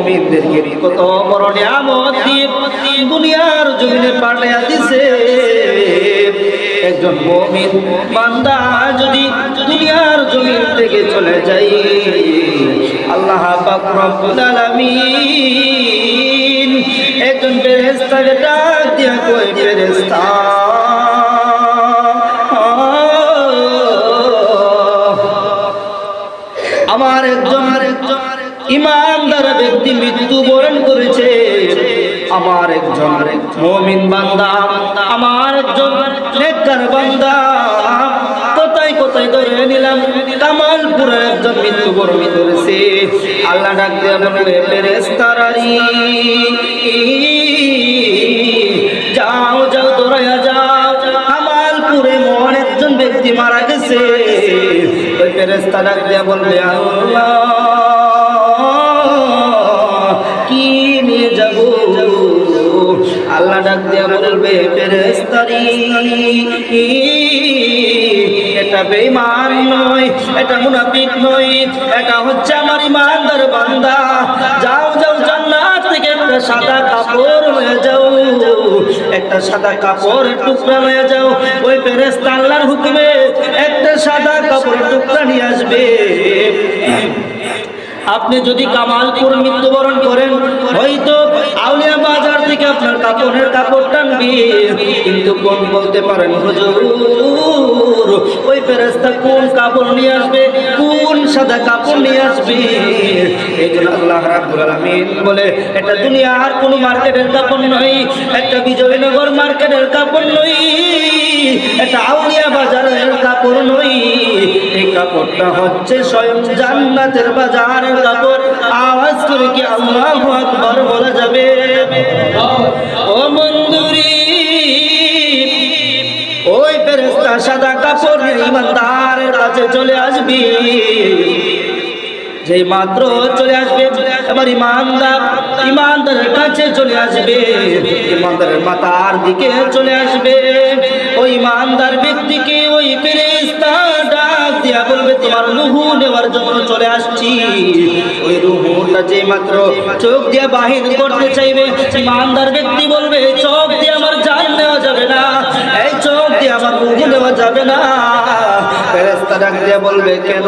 মুমিনদেরকে কত বড় নিয়ামত দিয়ে দুনিয়ার জমিনে পাঠাইয়া দিছে। একজন মুমিন বান্দা যদি দুনিয়ার জমিন থেকে চলে যায়, আল্লাহ পাক রব্বুল আলামিন একজন ফেরেশতাকে ডাক দিয়া কই, ফেরেশতা আমার একজন ইমানদার ব্যক্তি মৃত্যুবরণ করেছে, আমার একজন মুমিন বান্দা, আমার একজন নেককার বান্দা কোথায় কোথায় ধরে নিলাম, কামালপুরে একজন মৃত্যুবরণ করেছে। আল্লাহ ডাক দিয়া বলবে, ফেরেশতারাই যাও যাও ধরাইয়া যাও, কামালপুরে মহান একজন ব্যক্তি মারা গেছে। ওই ফেরেশতা ডাক দিয়া বলবে, আল্লাহ কি নিয়ে যাব? আল্লাহ ডাক দিয়া বলবে, ফেরেশতারি এটা বেঈমান নয়, এটা মুনাফিক নয়, এটা হচ্ছে আমার ইমানদার বান্দা। যাও যাও জান্নাত থেকে একটা সাদা কাপড় লয়ে যাও, একটা সাদা কাপড়ের টুকরা লয়ে যাও। ওই ফেরেশতা আল্লাহর হুকুমে একটা সাদা কাপড়ের টুকরা নিয়ে আসবে। আপনি যদি কামালপুর মৃত্যুবরণ করেন, হয়তো আউলিয়া বাজার থেকে আপনার কাপড়ের কাপড় টানবে, কিন্তু কোন বলতে পারেন হুজুর ওই ফেরেশতা কোন কাপড় নিয়ে আসবে, কোন সাদা কাপড় নিয়ে আসবে? এই জন্য আল্লাহ রাব্বুল আলামিন বলে, এটা দুনিয়ার কোনো মার্কেটের কাপড় নয়, একটা বিজয়নগর মার্কেটের কাপড় নয়, এটা আউলিয়া বাজারের কাপড় নয়, এই কাপড়টা হচ্ছে স্বয়ং জান্নাতের বাজারের কাপড়। আওয়াজ করে কি আল্লাহু আকবার বলা যাবে? ও বন্ধুরি, ওই ফেরেশতা সাদা কাপড় নিয়ে ইমানদারের কাছে চলে আসবে। যে মাত্র চলে আসবে, এবার ইমানদারের কাছে চলে আসবে, ইমানদারের মাথার দিকে চলে আসবে। ওই ইমানদার ব্যক্তিকে ওই ফেরেশতা ডাক দিয়া বলবে, তোমার রূহ নেওয়ার জন্য চলে আসছি। ওই রূহটা যে মাত্র চোখ দিয়ে বাহির করতে চাইবে, ইমানদার ব্যক্তি বলবে, চোখ দিয়ে আমার জান নেওয়া যাবে না, এই চোখ দিয়ে আমার রূহ নেওয়া যাবে না। ফেরেশতা ডাক দিয়া বলবে, কেন?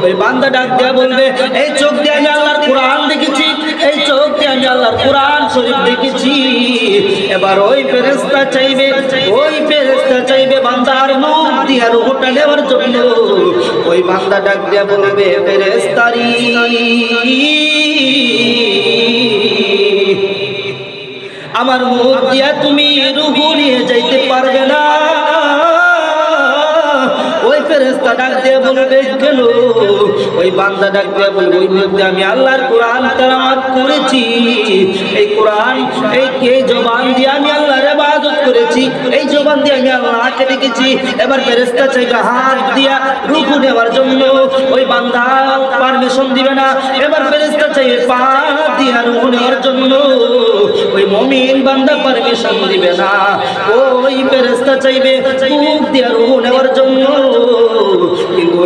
ওই বান্দা ডাক দিয়া বলবে, এই চোখ দিয়ে আমি আল্লাহর কোরআন দেখেছি, এই চোখ দিয়ে আমি আল্লাহর কোরআন শরীফ দেখেছি। এবার ওই ফেরেশতা চাইবে বান্দার মুখ দিয়া রূহটা নেওয়ার জন্য। ওই বান্দা ডাক দিয়া বলবে, ফেরেশতারি আমার মুখ দিয়া তুমি রূহ নিয়ে যাইতে পারবে না। ওই ফেরেশতা ডাক দিয়ে বলবে, কেন? ওই বান্দা ডাক দিয়ে বলবে, ওই মধ্যে আমি আল্লাহর কোরআন তেলাওয়াত করেছি, এই কোরআন এই জবান দিয়ে আমি আল্লাহর ইবাদত করেছি, এই জবান দিয়ে আমি আল্লাহকে ডেকেছি। এবার ফেরেশতা চাইবে হাত দিয়া রূহ নেওয়ার জন্য, ওই বান্দা পারমিশন দিবে না। এবার ফেরেশতা চাইবে পা দিয়া রূহ নেওয়ার জন্য, ওই মুমিন বান্দা পারমিশন দিবে না। ওই ফেরেশতা চাইবে মুখ দিয়া রূহ নেওয়ার জন্য, কিন্তু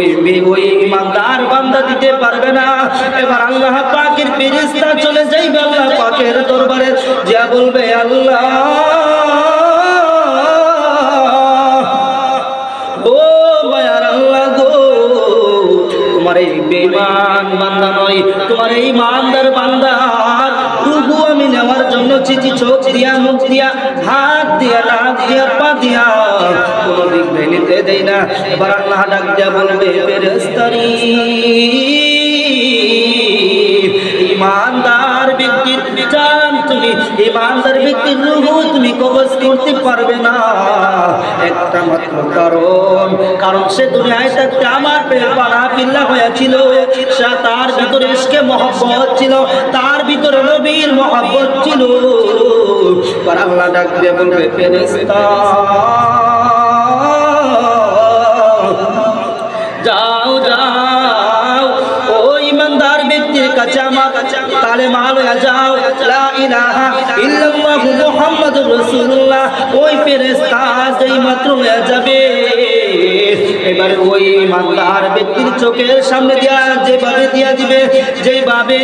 ওই ইমানদার বান্দা দিতে পারবে না। এবার আল্লাহ পাকের ফেরেশতা চলে যাইবে আল্লাহ পাকের দরবারে, যা বলবে, আল্লাহ ও মায়ার আল্লাহ গো, তোমার এই বেঈমান বান্দা নয়, তোমার এই ইমানদার বান্দার রূহ আমি নেওয়ার জন্য চিঠি চোখ দিয়া মুখ দিয়া হাত দিয়া নাক দিয়া পা দিয়া কোনো দিক নিতে দেই না। এবার আল্লাহ ডাক দিয়া বলবে, ফেরেশতারি ইমানদার ব্যক্তির জান তুমি, ইমানদার ব্যক্তির রূহ তুমি কবজ করতে পারবে না। একটা মাত্র কারণ সে দুনিয়ায় থাকতে আমার পাড়া পিল্লা হয়েছিল, তার ভিতরে ইশকে মহব্বত ছিল, তার ভিতরে নবীর মহব্বত ছিল। আল্লাহ ডাক দিয়ে বলবে, ফেরেশতা যাও যাও ওই ইমানদার ব্যক্তির কাছে আমার কালেমা লইয়া যাও, লা ইলাহা ইল্লাল্লাহু মুহাম্মাদুর রাসূলুল্লাহ। ওই ফেরেশতা যেই মাত্র লইয়া যাবে, এবারে ওই ইমানদার ব্যক্তির চোখের সামনে দিয়া যেভাবে দিয়া দিবে, যেভাবে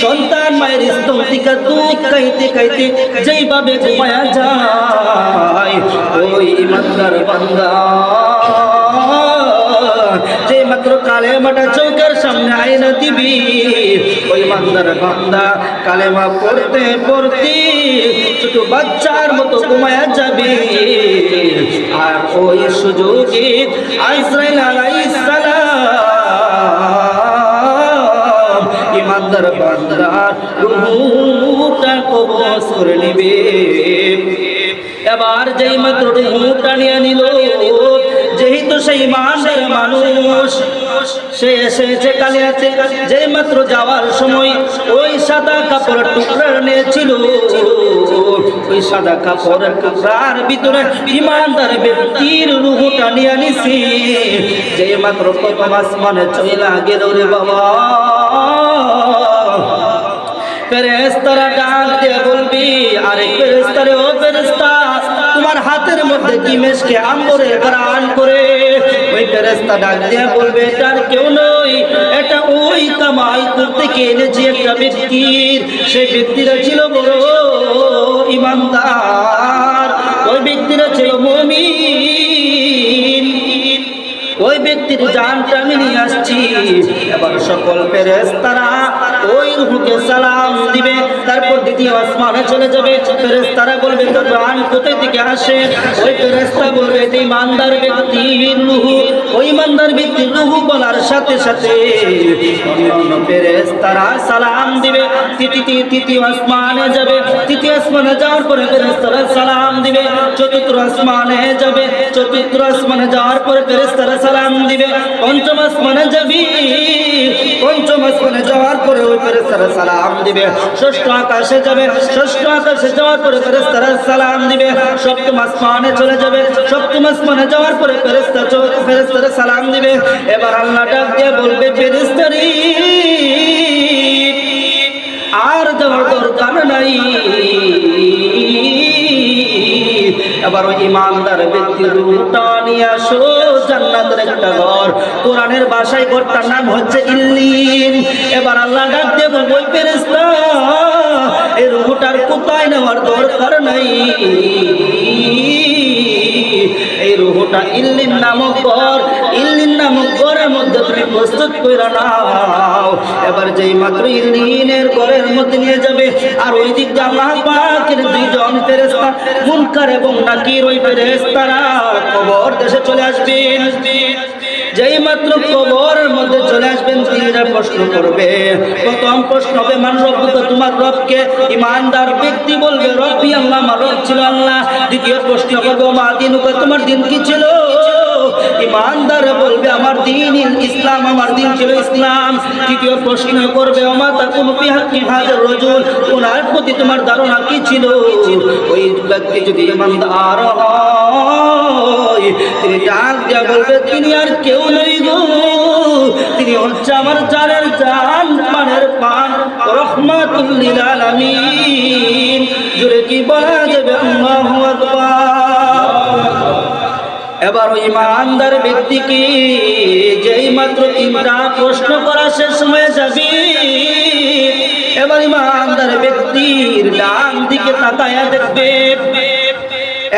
সন্তান মায়ের স্তন থেকে দুধ খাইতে খাইতে যেভাবে ঘুমায়া যায়, ওই ইমানদার বান্দা যে মাত্র কালেমাটা চোখের সামনে আয়না দিবি, ওই ইমানদার বান্দা কালেমা পড়তে পড়তে ছোট বাচ্চার মতো ঘুমায়া যাবে। আর ওই সুযোগে আজরাইল আলাইহিস সালাম ইমানদার বান্দার রূহটা কবজ করে নিবে। এবার যেই মাত্র রূহটা নিয়ে নিল, যেহেতু সেই ইমানদার মানুষ, সে এসেছে কালিয়াতে, যেই মাত্র যাওয়ার সময় ওই সাদা কাপড়ের টুকরা নিয়েছিল, ওই সাদা কাপড়ের টুকরার ভিতরে ইমানদার ব্যক্তির রূহটা নিয়ে নিছি। যেই মাত্র প্রথম আসমানে চইলা গেল রে বাবা, ফেরেশতারা ডাক দিয়ে বলবি, আরে ফেরেশতারে ও ফেরেশতা, তোমার হাতের মধ্যে কি মেশকে আম্বরে ঘ্রাণ করে। ওই ফেরেশতা ডাক দিয়ে বলবে, এটার কেউ নয়, এটা ওই কামাল করতে এনেছি একটা ব্যক্তির। সেই ব্যক্তিরা ছিল বড় ইমানদার, ওই ব্যক্তিরা ছিল মুমিন, ওই ব্যক্তির জানটা আমি নিয়ে আসছি। এবার সকল ফেরেশতারা ওই রূহকে সালাম দিবে, তারপর দ্বিতীয় আসমানে চলে যাবে। ফেরেশতারা বলবে, তো জান কোথা থেকে আসে? ওই ফেরেশতা বলবে, এই ইমানদার ব্যক্তির রূহ। ওই ইমানদার ব্যক্তির রূহ বলার সাথে সাথে অন্যান্য ফেরেশতারা সালাম দিবে। তৃতীয় আসমানে যাবে, তৃতীয় আসমানে যাওয়ার পরে ফেরেশতারা সালাম দিবে। চতুর্থ আসমানে যাবে, চতুর্থ আসমানে যাওয়ার পরে ফেরেশতারা সালাম দিবে। পঞ্চম আসমানে যাবি, পঞ্চম আসমানে যাওয়ার পরে ওই ফেরেশতারা সালাম দিবে। ষষ্ঠ আকাশে যাবে, ষষ্ঠ আকাশে যাওয়ার পরে ফেরেশতারা সালাম দিবে। সপ্তম আসমানে চলে যাবে, সপ্তম আসমানে যাওয়ার পরে ফেরেশতারা সালাম দিবে। এবার আল্লাহ ডাক দিয়ে বলবে, ফেরেশতারি আর যাওয়ার দরকার নাই। এবার ওই ইমানদার ব্যক্তির রূহটা নিয়ে আসো জান্নাতের একটা ঘর, কোরআনের ভাষায় ঘরটার নাম হচ্ছে ইল্লিন। এবার আল্লাহ ডাক দিয়ে বলবে, ওই ফেরেশতা এই রূহটার কোথায় নেওয়ার দরকার নাই, এই রূহটা ইল্লিন নামক ঘর, ইল্লিন নামক ঘরের মধ্যে তুমি প্রস্তুত করে নাও। এবার যেই মাত্র ইল্লিনের ঘরের মধ্যে নিয়ে যাবে, আর ওই দিক দিয়ে আল্লাহ পাকের দুইজন ফেরেশতা মুনকার এবং নাকির, ওই ফেরেশতারা কবর দেশে চলে আসবেন। যেই মাত্র কবরের মধ্যে চলে আসবেন, তিনটা প্রশ্ন করবে। প্রথম প্রশ্ন হবে, মান রব্বুকা, তোমার রবকে? ইমানদার ব্যক্তি বলবে, রব্বি আল্লাহ, আমার রব ছিল আল্লাহ। দ্বিতীয় প্রশ্ন করবে, মা দিনুকা, তোমার দিন কি ছিল? ইমানদার বলবে, আমার দিন ইসলাম, আমার দিন ছিল ইসলাম। তৃতীয় প্রশ্ন করবে, ওমা তাকুনু ফি হাক্কি হাযার রাজুল, ওনার প্রতি তোমার ধারণা কি ছিল? ওই ব্যক্তি যদি ইমানদার হয়, তিনি ডাক দিয়া বলবে, তিনি আর কেউ নই গো, তিনি হচ্ছে আমার জানের জান, প্রাণের প্রাণ, রাহমাতুল লিল আলামিন। জোরে কি বলা যাবে? আল্লাহু আকবার। এবার ওই ইমানদার ব্যক্তিকে যেই মাত্র তিনটা প্রশ্ন করা শেষ হয়ে যাবে, এবার ইমানদার ব্যক্তির ডান দিকে তাকায়া দেখবে,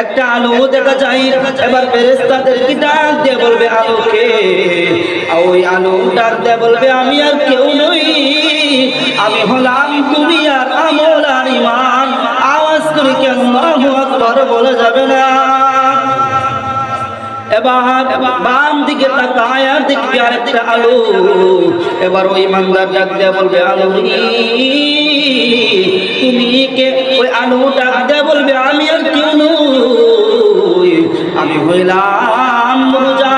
একটা আলো দেখা যায়। এবার ফেরেশতাদেরকে ডাক দিয়ে বলবে, আলোকে। ওই আলো ডাক দিয়ে বলবে, আমি আর কেউ নই, আমি হলাম দুনিয়ার আমল আর ঈমান। আওয়াজ করে কি আল্লাহু আকবার বলা যাবে না? এবার বাম দিকে তাকায় দেখবি আরেকটা আলো। এবার ওই ইমানদার ডাক দিয়ে বলবে, আলো তুমি কে? ওই আলো ডাক দিয়ে বলবে, আমি আর কেউ নই, আমি হইলাম রোজা।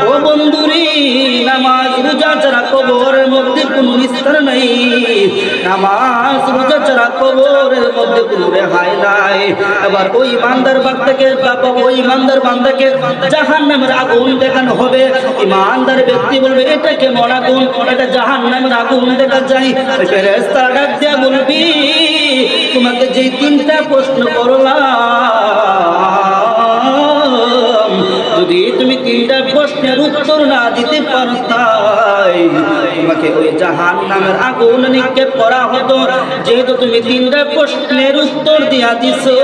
ও বন্ধুরে, নামাজ রোজা ছাড়া কবরের মধ্যে কোনো নিস্তার নাই, নামাজ রোজা ছাড়া কবরের মধ্যে কোনো রেহাই নাই। এবার ওই ইমানদার বান্দাকে, ওই ইমানদার বান্দাকে জাহান্নামের আগুন দেখানো হবে। ইমানদার ব্যক্তি বলবে, এটা কেমন আগুন? এটা জাহান্নামের আগুন দেখা যায়। ফেরেশতা ডাক দিয়ে বলবি, তোমাকে যে তিনটা প্রশ্ন করলাম, যদি তুমি তিনটা প্রশ্নের উত্তর না দিতে পারতাই তোমাকে ওই জাহান্নামের আগুন নিক্ষেপ করা হতো। যেহেতু তুমি তিনটা প্রশ্নের উত্তর দিয়া দিছো,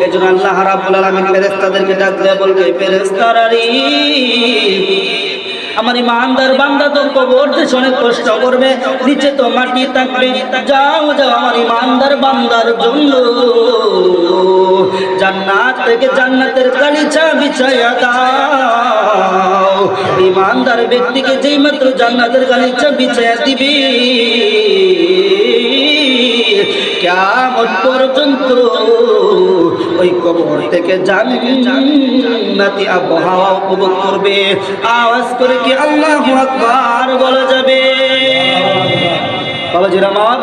এজন্য আল্লাহ রাব্বুল আলামিন ফেরেশতাদেরকে ডাক দিয়ে বলবে, ফেরেশতারা রে, আমার ইমানদার বান্দা তো কবর দেশে অনেক কষ্ট করবে, নিচে তো মাটি থাকবে, যাও যাও আমার ইমানদার বান্দার জন্য জান্নাত থেকে জান্নাতের গালিচা বিছায়া দাও। ইমানদার ব্যক্তিকে যেই মাত্র জান্নাতের গালিচা বিছায়া দিবে, কিয়ামত পর্যন্ত ওই কবর থেকে জান্নাতি আবহাওয়া উপভোগ করবে। আওয়াজ করে কি আল্লাহু আকবার বলা যাবে? বাবাজিরা আমার